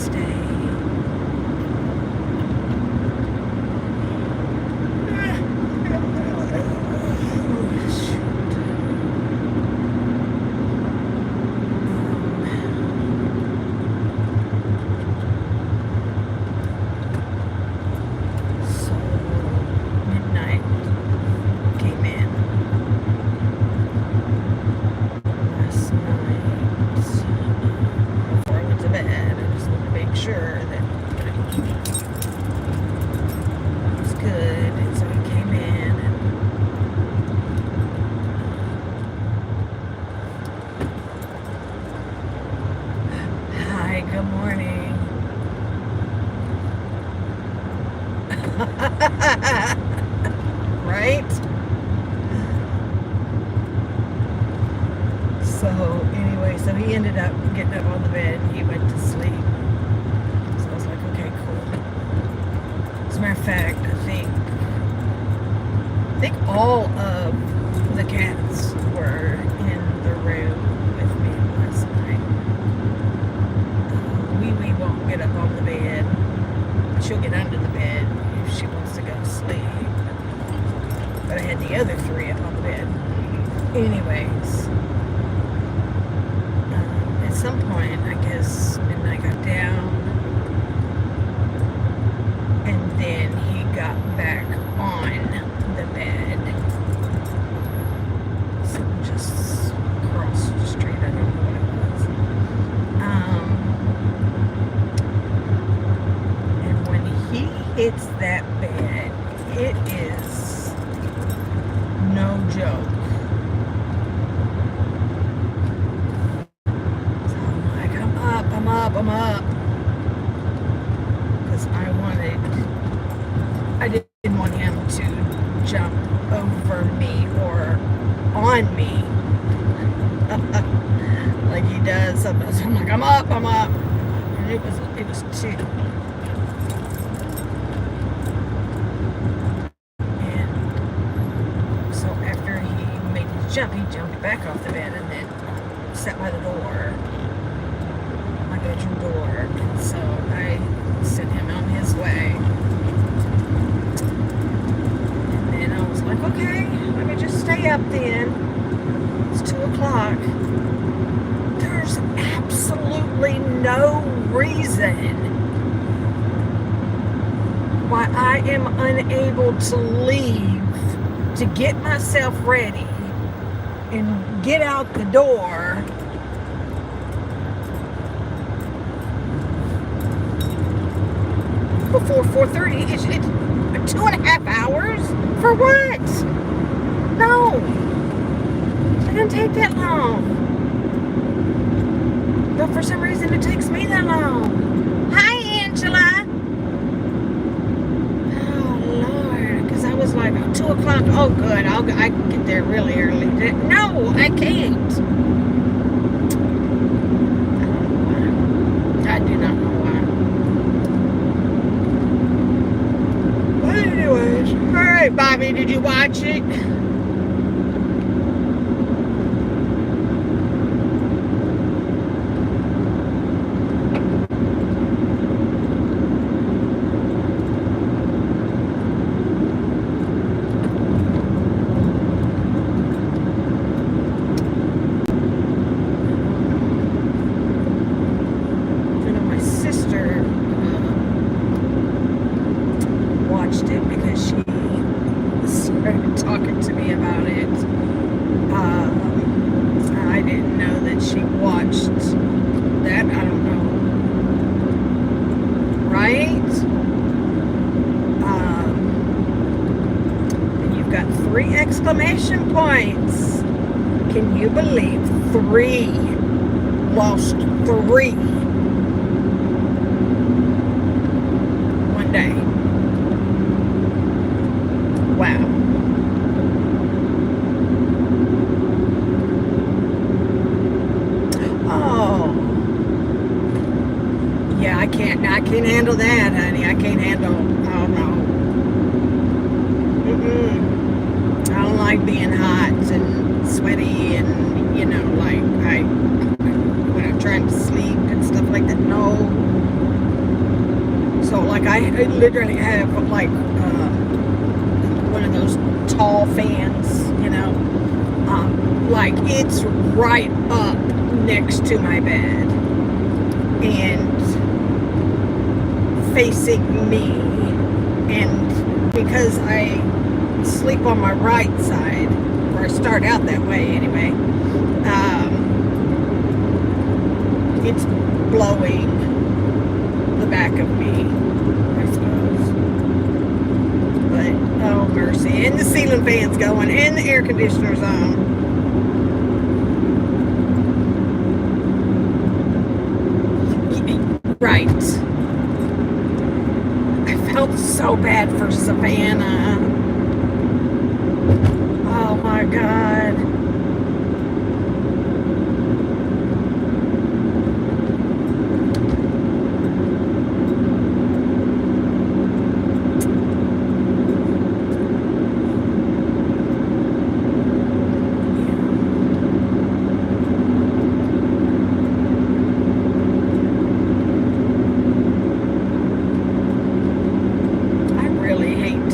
Wednesday. So, midnight came in last night. Before I went to bed, I just wanted to make sure that it was good. And so he came in and hi, good morning. Right? So anyway, so he ended up getting up on the bed and he went to sleep. So I was like, okay, cool. As a matter of fact, I think all of the cats were in the room with me last night. Wee Wee won't get up on the bed. She'll get under the bed if she wants to go to sleep. But I had the other three up on the bed. Anyways, at some point, I guess midnight got down, and then he got back on the bed. Something just across the street. I don't know what it was. And when he hits that bed, it is no joke. So I'm like, I'm up. Because I didn't want him to jump over me or on me like he does sometimes. I'm like, I'm up. And it was 2. And so after he made his jump, he jumped back off the bed and then sat by the door, my bedroom door. And so I sent him on his way. And then I was like, okay, let me just stay up then. It's 2 o'clock. There's absolutely no reason why I am unable to leave to get myself ready and get out the door before 4:30. It's 2.5 hours? For what? No. It doesn't take that long. But for some reason it takes me that long. Hi, Angela. Oh, Lord. Because I was like, 2 o'clock. Oh, good. I can get there really early. No, I can't. I do not know why. But anyways. All right, Bobby, did you watch it? Talking to me about it. I didn't know that she watched that. I don't know. Right? And you've got 3 exclamation points. Can you believe 3? Lost 3 one day. Wow. Yeah, I can't handle that, honey. I can't handle, oh no. I don't like being hot and sweaty and, like, when I'm trying to sleep and stuff like that. No, So like I literally have like one of those tall fans, like it's right up next to my bed and facing me, and because I sleep on my right side, or I start out that way anyway, it's blowing the back of me, I suppose. But oh mercy, and the ceiling fan's going and the air conditioner's on. Right. I felt so bad for Savannah. Oh my God.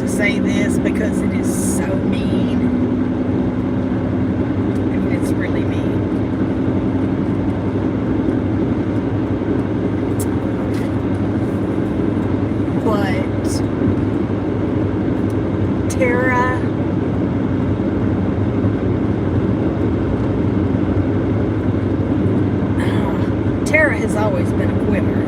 Say this because it is so mean. I mean, it's really mean. But Tara, Tara has always been a quitter.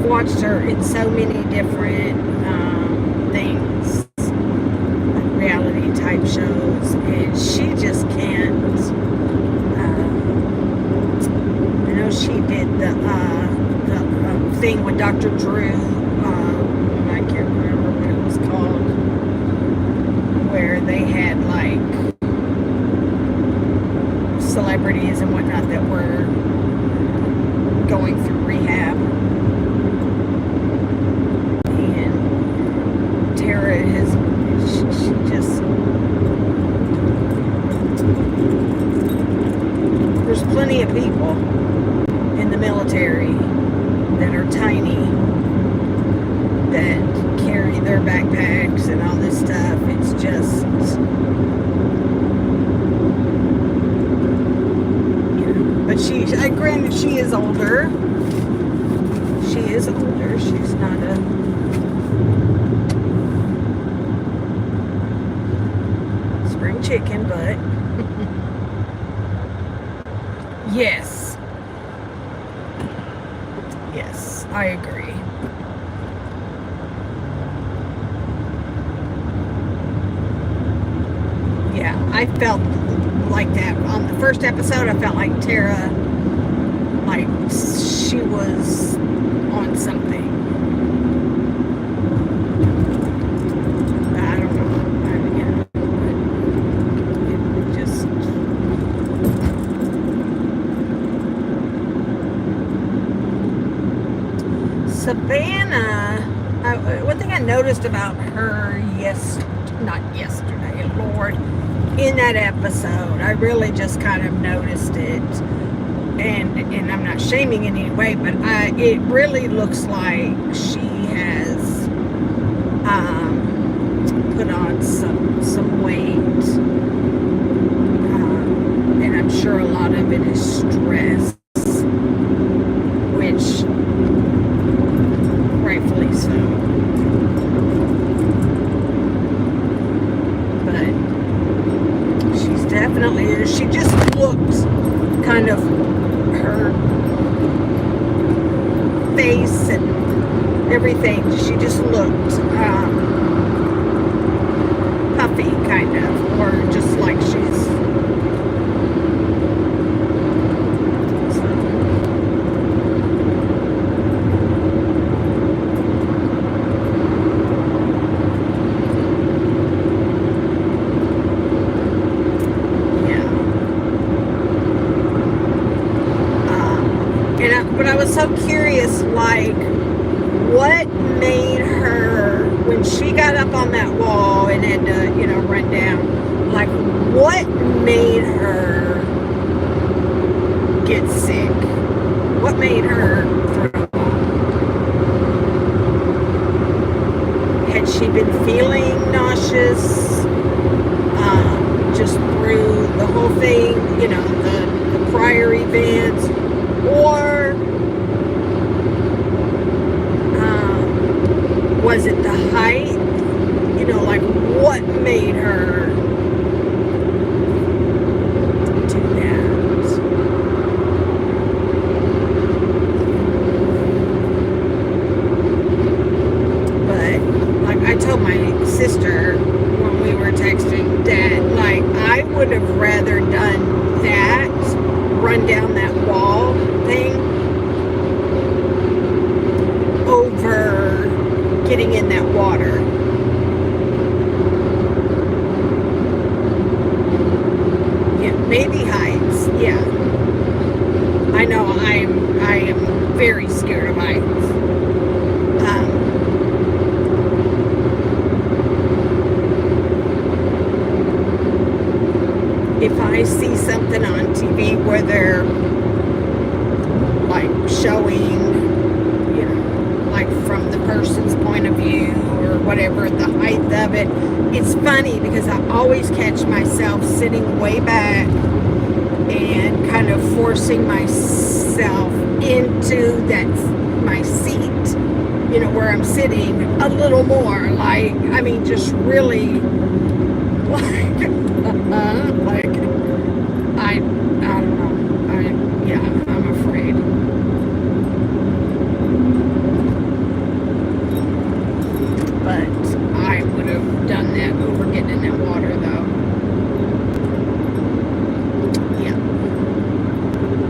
Watched her in so many different things, like reality type shows, and she just can't. I know she did the thing with Dr. Drew. I can't remember what it was called, where they had like celebrities and whatnot that were going through rehab. Tara is, she just, there's plenty of people in the military that are tiny, that carry their backpacks and all this stuff. It's just, but granted, she is older. She is older. She's not a spring chicken, but yes, I agree. Yeah, I felt like that on the first episode. I felt like Tara, like she was on something. Savannah, one thing I noticed about her, not yesterday, Lord, in that episode, I really just kind of noticed it, and I'm not shaming in any way, but it really looks like she has put on some weight, and I'm sure a lot of it is stress, which rightfully so. But she's definitely, she just looks kind of, her face and everything, she just looked puffy, kind of, or just like she's but I was so curious, like, what made her, when she got up on that wall and had to, run down, like, what made her get sick? What made her throw up? Had she been feeling nauseous just through the whole thing, the prior events, or was it the height? Like what made her do that? But like I told my sister when we were texting that, like, I would have rather done that, run down that wall thing, over getting in that water. Yeah, maybe heights. Yeah, I know I am very scared of heights. If I see something on TV where they're like showing, like from the person's point of view or whatever, the height of it, it's funny because I always catch myself sitting way back and kind of forcing myself into my seat, where I'm sitting a little more, like, I mean, just really like, I don't know. I'm afraid. But I would have done that over getting in that water, though. Yeah.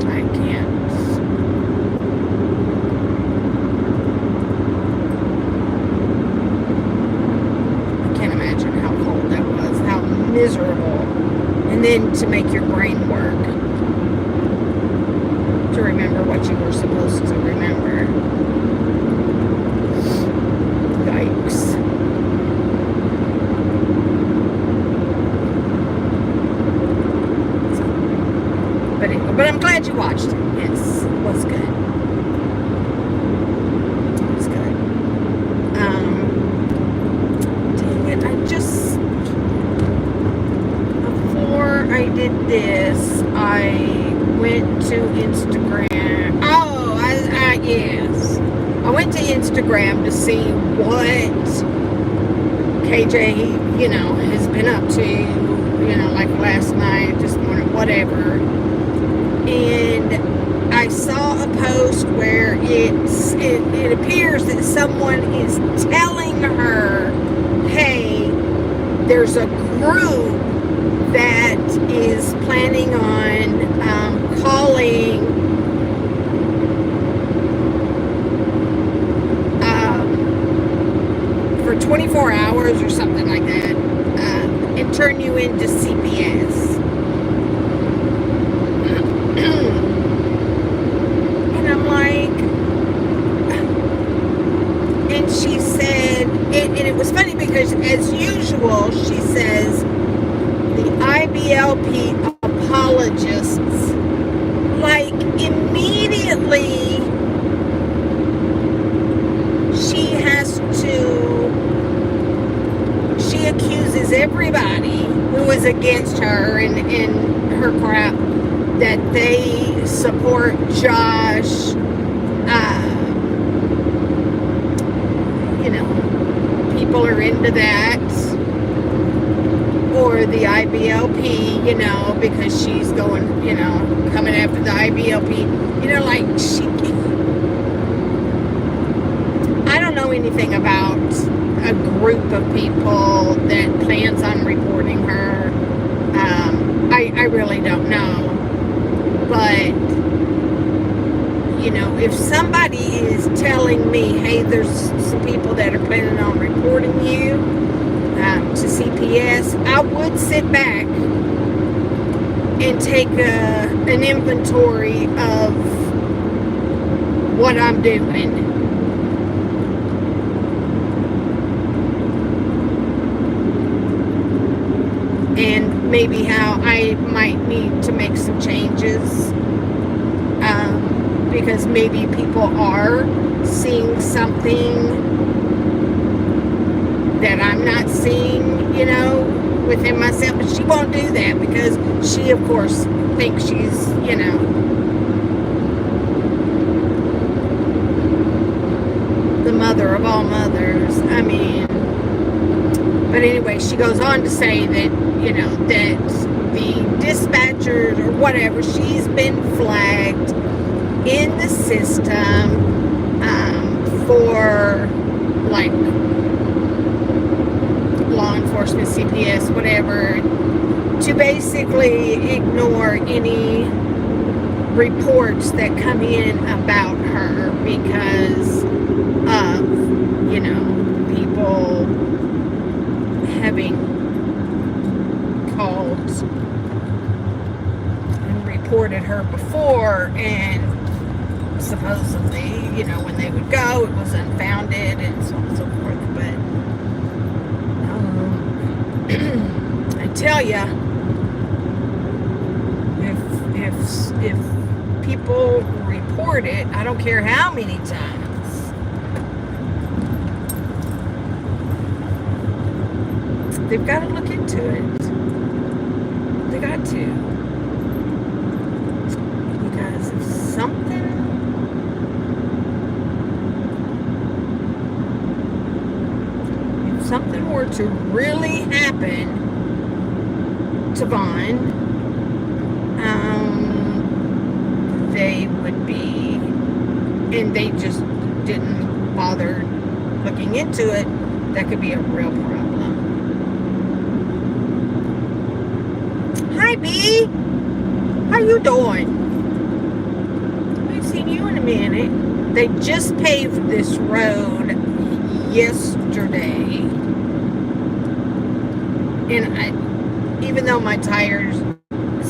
I can't. I can't imagine how cold that was, how miserable. And then to make your brain work, to remember what you were supposed to remember. Yikes. But I'm glad you watched it. Yes, it was good. It was good. Dang it, before I did this, I went to Instagram. Oh, yes. I went to Instagram to see what KJ, has been up to, like last night, this morning, whatever. And I saw a post where it appears that someone is telling her, hey, there's a group that is planning on calling for 24 hours or something like that, and turn you into CPS. And I'm like, and she said, and it was funny because as usual, she says, the IBLP apologists, like immediately she accuses everybody who is against her and her crap that they support Josh. People are into that, or the IBLP, because she's going, coming after the IBLP, like I don't know anything about a group of people that plans on reporting her. I really don't know. But, if somebody is telling me, hey, there's some people that are planning on reporting you to CPS, I would sit back and take an inventory of what I'm doing. And maybe how I might need to make some changes because maybe people are seeing something that I'm not seeing, within myself. But she won't do that because she, of course, thinks she's, the mother of all mothers. I mean, but anyway, she goes on to say that, that the dispatchers or whatever, she's been flagged in the system for, like, law enforcement, CPS, whatever, to basically ignore any reports that come in about her because of, people having called and reported her before, and supposedly, when they would go, it was unfounded and so on and so forth. But I tell ya, if people report it, I don't care how many times, they've got to look into it. They got to. Because if something were to really happen to Vaughn, they would be, and they just didn't bother looking into it, that could be a real problem. Hi, B. How you doing? I haven't seen you in a minute. They just paved this road yesterday, and even though my tires,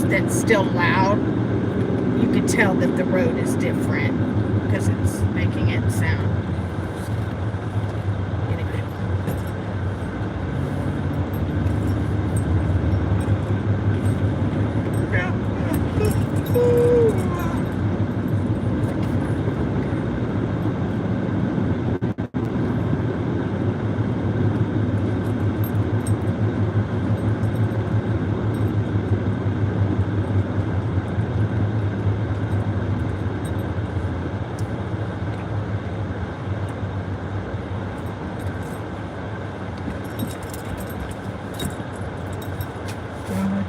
that's still loud, you could tell that the road is different because it's making it sound. Anyway.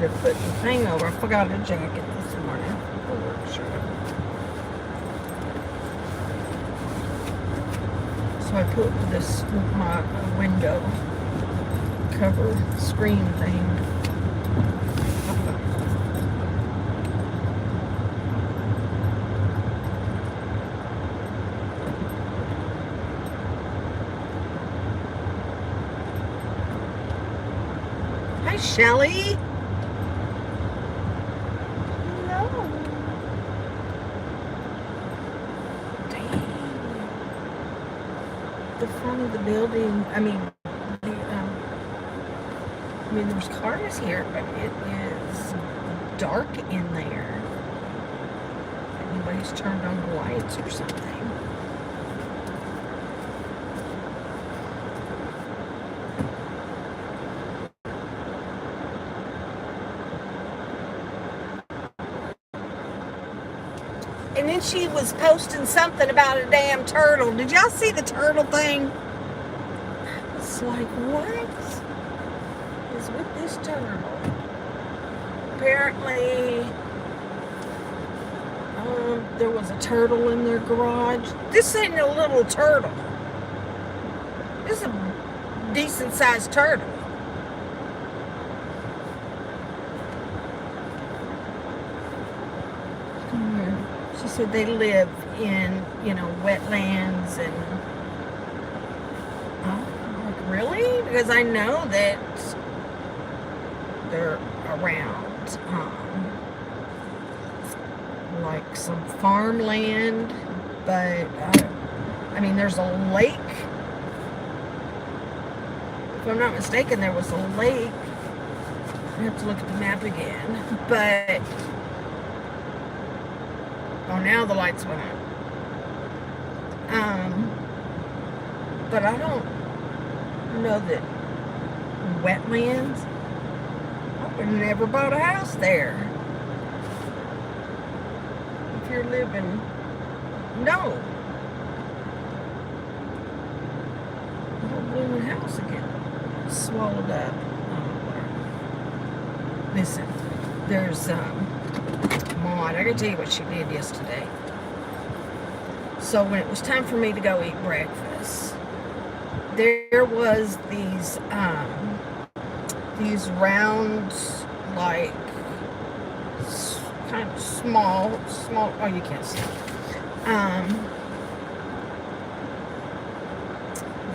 To put the thing over. I forgot a jacket this morning. The work shirt. So I put this, my window cover screen thing. Hi, Shelly. The front of the building, there's cars here, but it is dark in there. Anybody's turned on the lights or something. And then she was posting something about a damn turtle. Did y'all see the turtle thing? It's like, what is with this turtle? Apparently, there was a turtle in their garage. This ain't a little turtle. This is a decent-sized turtle. She said they live in, wetlands and, like, really? Because I know that they're around, like, some farmland, but, there's a lake. If I'm not mistaken, there was a lake. I have to look at the map again, but... Oh, now the lights went on. Um, but I don't know that wetlands. I would have never bought a house there. If you're living, no. The whole blooming house again. Swallowed up. Listen, there's Maud. I gotta tell you what she did yesterday. So when it was time for me to go eat breakfast, there was these round, like kind of small. Oh, you can't see.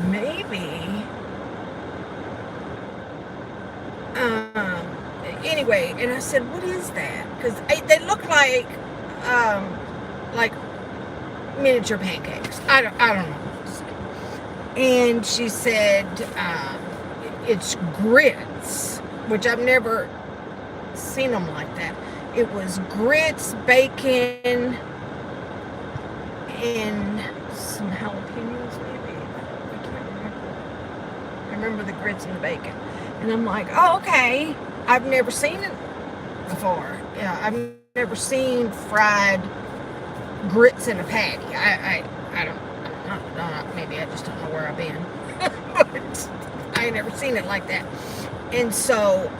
Maybe. Anyway, and I said, "What is that?" Because they look like miniature pancakes. I don't know. And she said, "It's grits," which I've never seen them like that. It was grits, bacon, and some jalapenos, maybe. I can't remember. I remember the grits and the bacon. And I'm like, "Oh, okay. I've never seen it before. Yeah, I've never seen fried grits in a patty. I don't know. Maybe I just don't know where I've been. But I ain't never seen it like that." And so,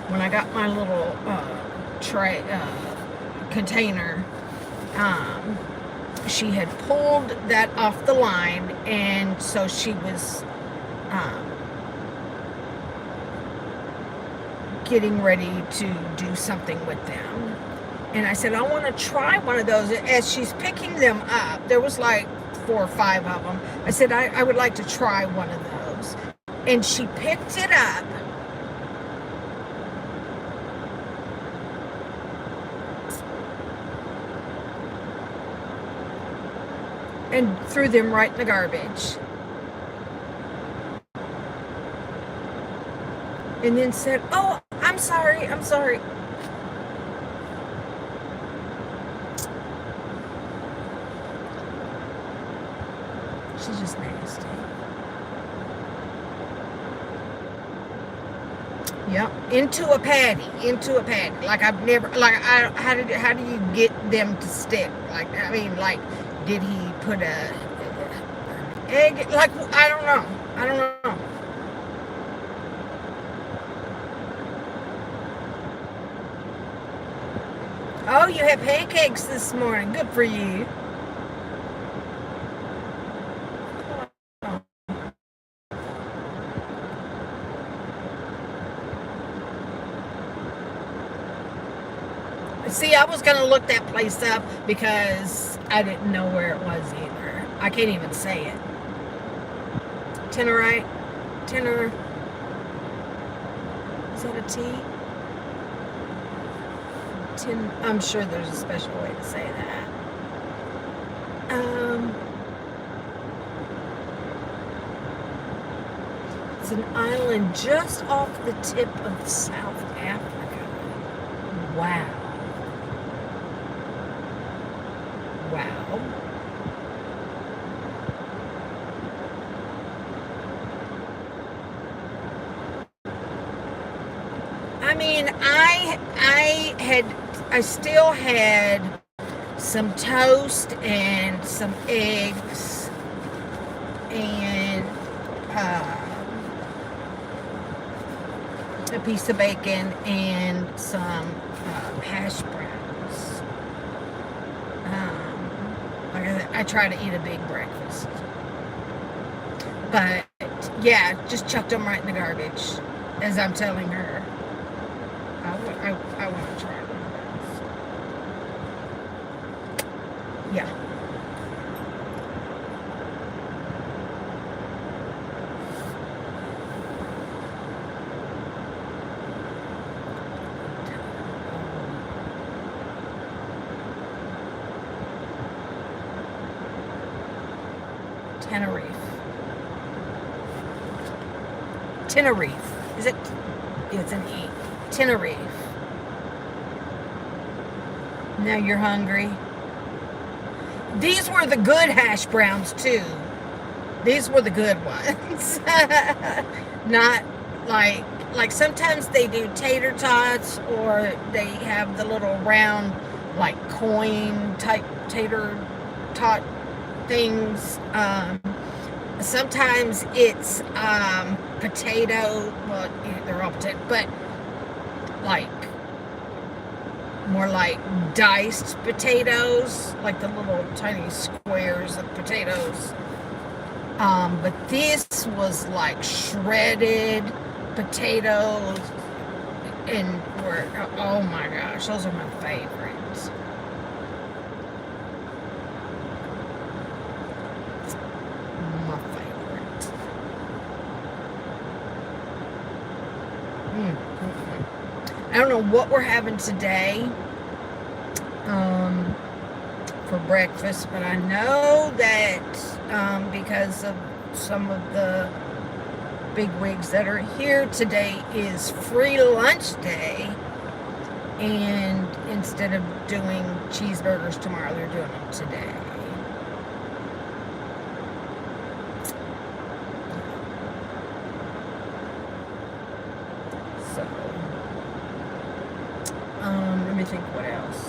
when I got my little tray container, she had pulled that off the line, and so she was getting ready to do something with them. And I said, "I want to try one of those." As she's picking them up, there was like 4 or 5 of them. I said, I would like to try one of those. And she picked it up. And threw them right in the garbage. And then said, "Oh, I'm sorry. She's just nasty. Yep, into a patty. Like I've never, how do you get them to stick? Like, I mean, like, did he put an egg? Like, I don't know. Oh, you had pancakes this morning. Good for you. See, I was going to look that place up because I didn't know where it was either. I can't even say it. Tenor. Is that a T? I'm sure there's a special way to say that. It's an island just off the tip of South Africa. Wow. I mean, I still had some toast and some eggs and a piece of bacon and some hash browns. Like I try to eat a big breakfast. But, yeah, just chucked them right in the garbage, as I'm telling her. I want to try one of those. Yeah. Tenerife. Is it? It's an E. Tenerife. Now you're hungry. These were the good hash browns too. These were the good ones. Not like sometimes they do tater tots, or they have the little round like coin type tater tot things. Sometimes it's potato. Well, they're all potato, but like more like diced potatoes, like the little tiny squares of potatoes. But this was like shredded potatoes, and were, oh my gosh, those are my favorites. My favorite. I don't know what we're having today for breakfast, but I know that because of some of the big wigs that are here, today is free lunch day, and instead of doing cheeseburgers tomorrow, they're doing them today. So let me think what else.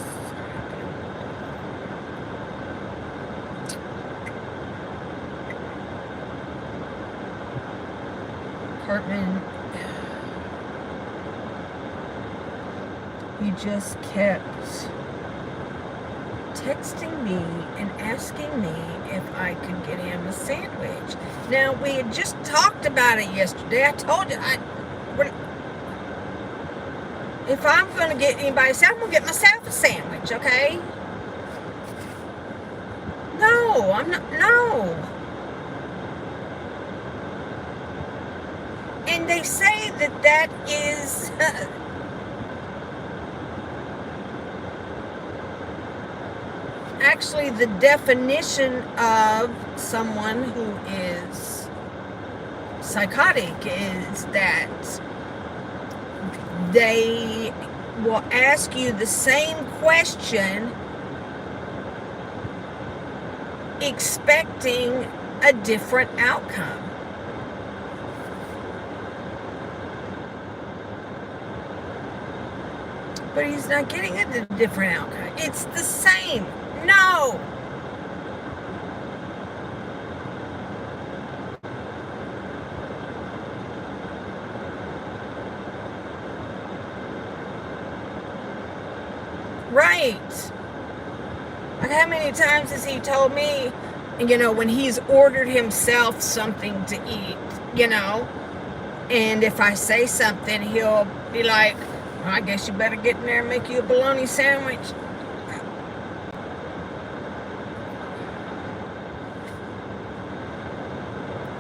Cartman, he just kept texting me and asking me if I could get him a sandwich. Now, we had just talked about it yesterday. I told you, if I'm going to get anybody, I'm going to get myself a sandwich, okay? No, I'm not, no. And they say that is actually the definition of someone who is psychotic, is that they will ask you the same question expecting a different outcome. But he's not getting a different outcome. It's the same. No. Right. Like, how many times has he told me, when he's ordered himself something to eat, and if I say something, he'll be like, well, I guess you better get in there and make you a bologna sandwich.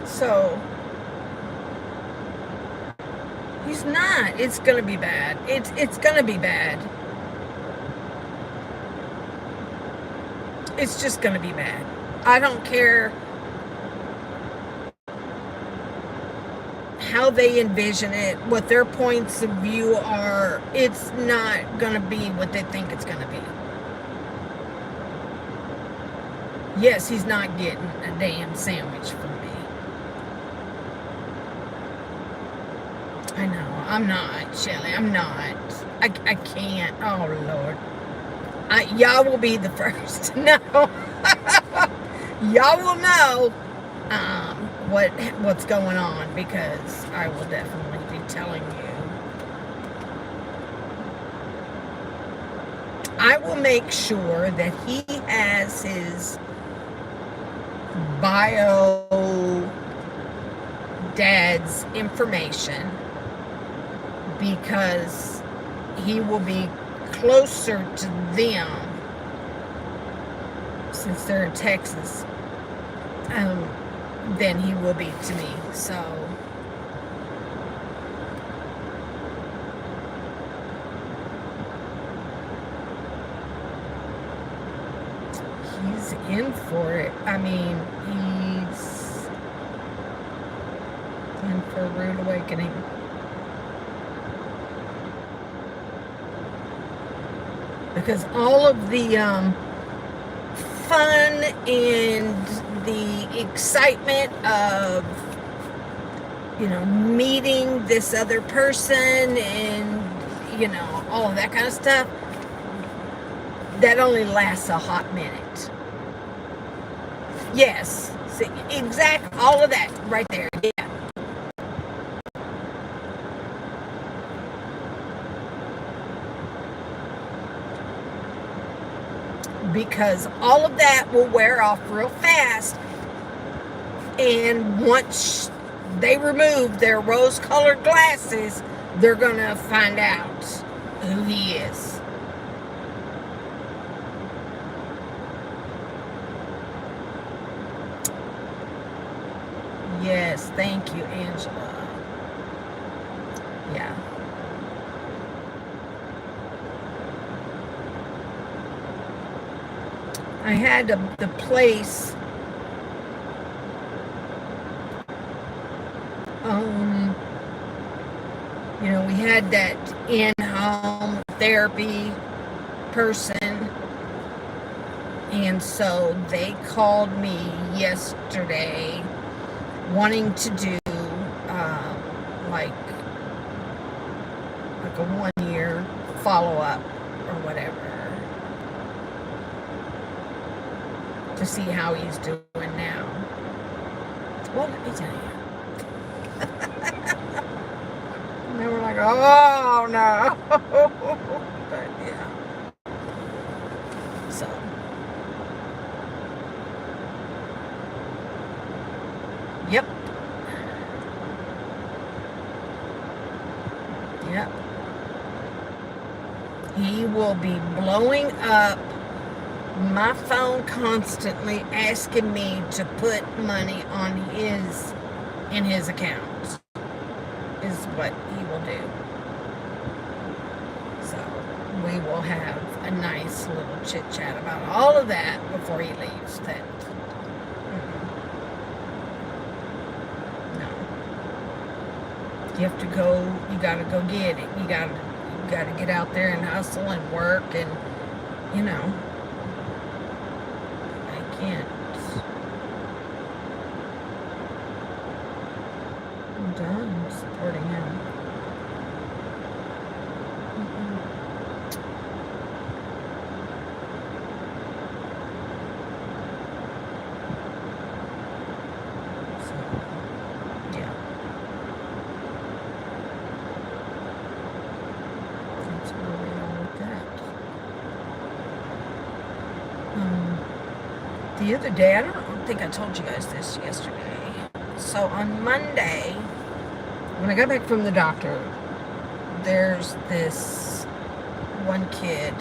So, he's not. It's going to be bad. It's going to be bad. It's just going to be bad. I don't care how they envision it, what their points of view are. It's not going to be what they think it's going to be. Yes, he's not getting a damn sandwich from me. I know. I'm not, Shelly. I'm not. I can't. Oh, Lord. Y'all will be the first to know. Y'all will know what's going on, because I will definitely be telling you. I will make sure that he has his bio dad's information, because he will be closer to them, since they're in Texas, than he will be to me. So he's in for it. I mean, he's in for a rude awakening. Because all of the fun and the excitement of, meeting this other person and, all of that kind of stuff, that only lasts a hot minute. Yes, see, exactly, all of that right there, yeah. Because all of that will wear off real fast, and once they remove their rose-colored glasses, they're gonna find out who he is. Yes, thank you, Angela. Yeah. I had the place, we had that in-home therapy person, and so they called me yesterday wanting to do like a 1-year follow-up or whatever, to see how he's doing now. Well, let me tell you. And they were like, oh no. But yeah. So. Yep. Yep. He will be blowing up my phone constantly, asking me to put money in his account, is what he will do. So we will have a nice little chit chat about all of that before he leaves. That no, you have to go. You got to go get it. You got to get out there and hustle and work, and can't. I'm done supporting him. So, yeah. That's where we are with that. The other day, I don't think I told you guys this yesterday. So on Monday, when I got back from the doctor, there's this one kid,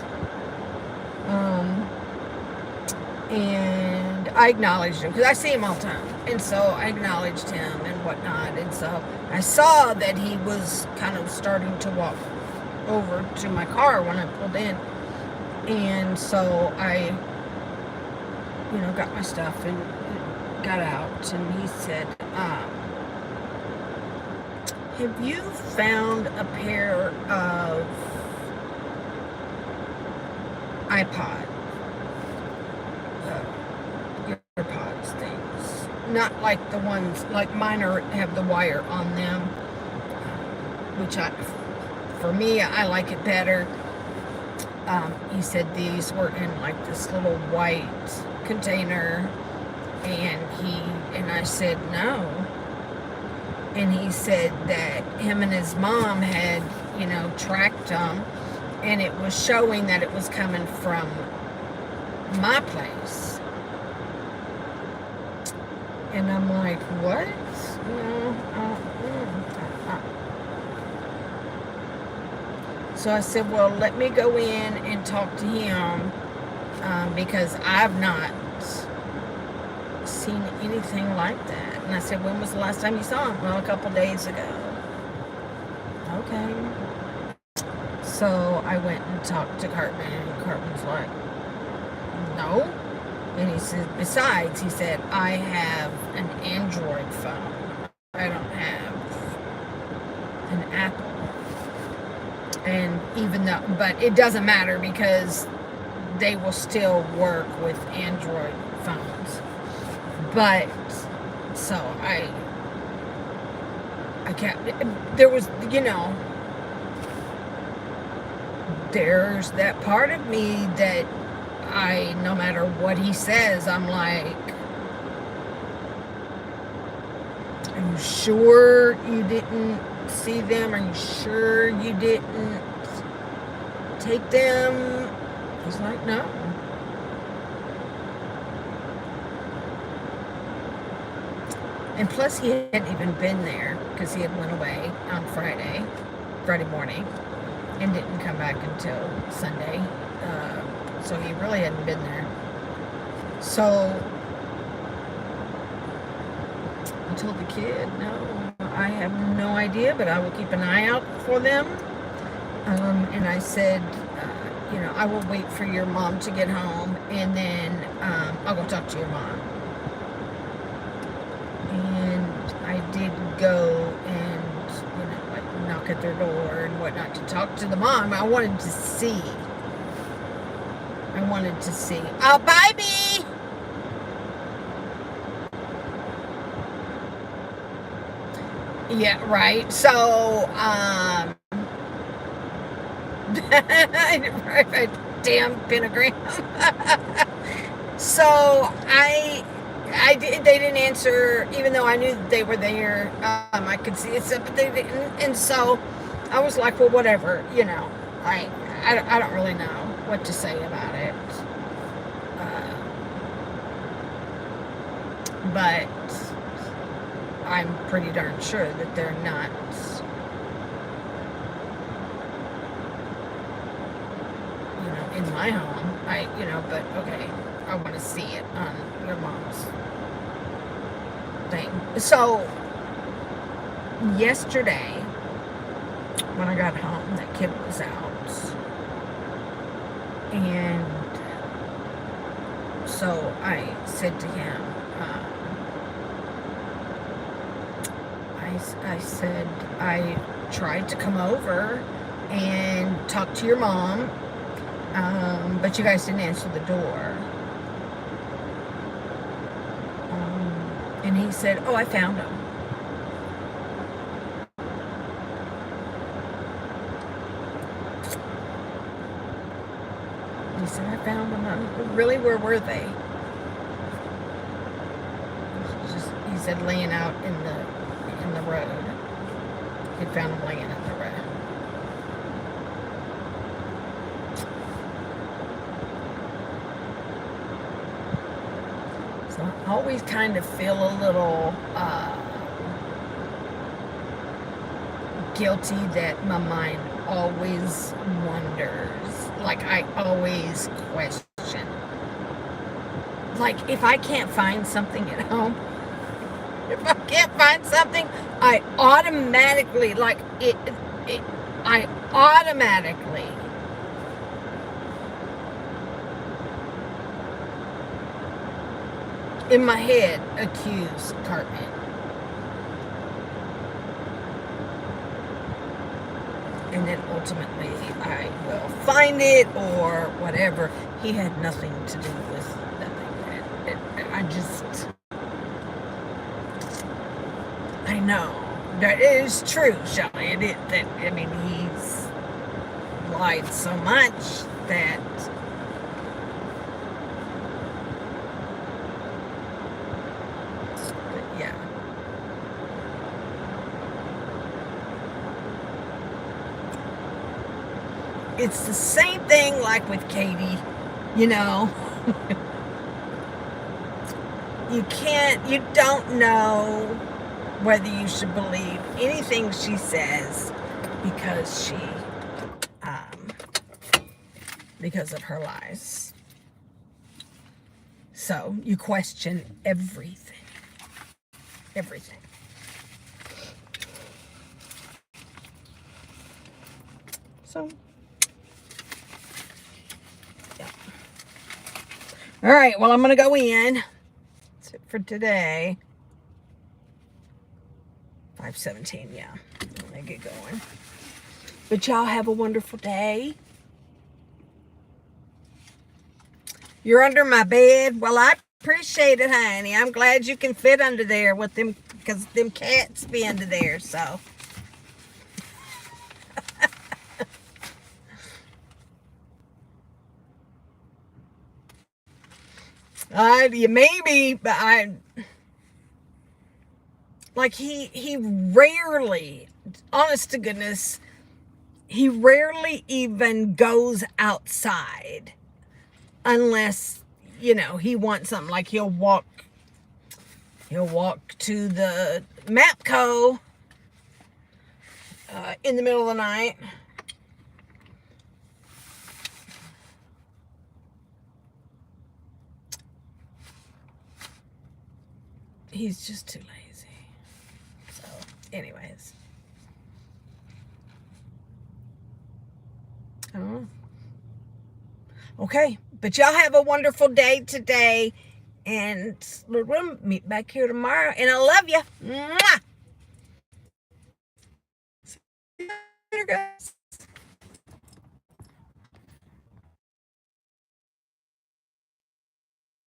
and I acknowledged him because I see him all the time, and so I acknowledged him and whatnot, and so I saw that he was kind of starting to walk over to my car when I pulled in, and so I got my stuff and got out, and he said, have you found a pair of iPod earpods things? Not like the ones, like mine have the wire on them, which for me, I like it better. He said these were in like this little white container, and I said no, and he said that him and his mom had tracked them, and it was showing that it was coming from my place, and I'm like, what? So I said, well, let me go in and talk to him, because I've not seen anything like that. And I said, when was the last time you saw him? Well, a couple days ago. Okay. So I went and talked to Cartman, and Cartman's like, no. And he said, besides, he said, I have an Android phone. I don't have an Apple. And even though, but it doesn't matter, because they will still work with Android phones. But so I can't. There was, there's that part of me that no matter what he says, I'm like, are you sure you didn't see them? Are you sure you didn't take them? He's like, no. And plus, he hadn't even been there because he had went away on Friday morning, and didn't come back until Sunday. So he really hadn't been there. So I told the kid, no, I have no idea, but I will keep an eye out for them. And I said, I will wait for your mom to get home, and then I'll go talk to your mom. And I did go and, knock at their door and whatnot to talk to the mom. I wanted to see. Oh, bye, Bee! Yeah, right. So, damn pentagram. So they didn't answer, even though I knew that they were there. I could see it, but they didn't. And so I was like, well, whatever, I don't really know what to say about it. But I'm pretty darn sure that they're not, in my home. But okay, I want to see it on your mom's thing. So yesterday, when I got home, that kid was out, and so I said to him, I said, I tried to come over and talk to your mom, but you guys didn't answer the door. And he said, oh, I found him. He said, I found them. Really, where were they? He said, laying out in the road. He found them laying in the road. So I always kind of feel a little guilty that my mind always wonders. Like, I always question. Like, if I can't find something at home, I automatically, in my head, accuse Cartman. And then ultimately I will find it or whatever. He had nothing to do with nothing. I know that is true, Shelley. He's lied so much that yeah. It's the same thing like with Katie, you don't know whether you should believe anything she says because of her lies. So you question everything. So, yeah. All right, well, I'm going to go in. That's it for today. 5:17, yeah. Let me get going. But y'all have a wonderful day. You're under my bed. Well, I appreciate it, honey. I'm glad you can fit under there with them, because them cats be under there, so. Maybe, but like he rarely, honest to goodness, he rarely even goes outside unless, he wants something. Like he'll walk to the Mapco in the middle of the night. He's just too lazy. So, anyways. Oh. Okay. But y'all have a wonderful day today. And we'll meet back here tomorrow. And I love you. Mwah! See you later, guys.